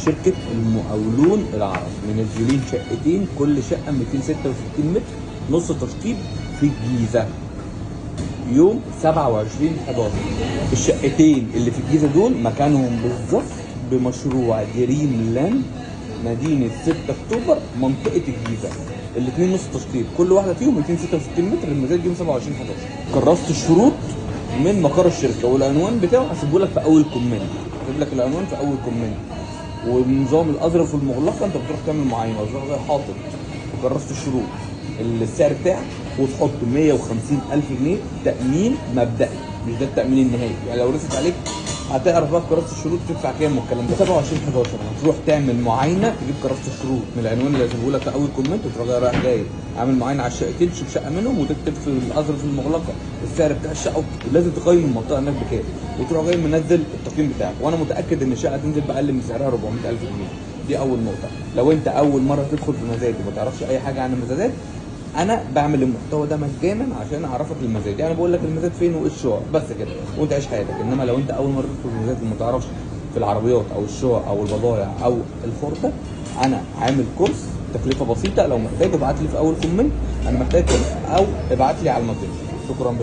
شركة المقاولون العرب منزلين شقتين، كل شقة 266 متر نص تشطيب في الجيزة يوم 27/11. الشقتين اللي في الجيزة دول مكانهم بالظبط بمشروع دريم لاند مدينة 6 أكتوبر منطقة الجيزة. الاثنين نص تشطيب، كل واحدة فيهم 266 متر، المزاد يوم 27/11. كرست الشروط من مقر الشركة، والعنوان بتاعه هسيبه لك في أول كومنت، هسيب لك العنوان في أول كومنت. والنظام الاظرف والمغلقه انت بتروح تعمل معاينه وتروح جاي حاطط وكرست الشروط السعر بتاعك وتحط 150,000 جنيه تامين مبدئي، مش ده التامين النهائي. يعني لو رست عليك هتعرف بقى في كراسه الشروط تدفع كام والكلام ده. 27/11 هتروح تعمل معاينه، تجيب كراسه الشروط من العنوان اللي هسيبه لك في اول كومنت، وتروح جاي رايح جاي عامل معاينه على الشقتين، تشوف شقه منهم وتكتب في الاظرف المغلقه السعر بتاع الشقه، ولازم تقيم المنطقه هناك بكام، وتروح جاي منزل التقييم بتاعك. وانا متاكد ان الشقه تنزل باقل من سعرها 400,000 جنيه. دي اول نقطه. لو انت اول مره تدخل في مزاد وما تعرفش اي حاجه عن المزادات، انا بعمل المحتوى ده مجانا عشان اعرفك المزاد. يعني بقول لك المزاد فين وايه الشقق بس كده، وانت عيش حياتك. انما لو انت اول مره تدخل في المزاد وما تعرفش في العربيات او الشقق او البضائع او الخردة، انا عامل كورس تكلفه بسيطه. لو محتاج ابعت لي في اول كومنت انا محتاج كورس، او ابعت لي على الماسنجر. شكرا.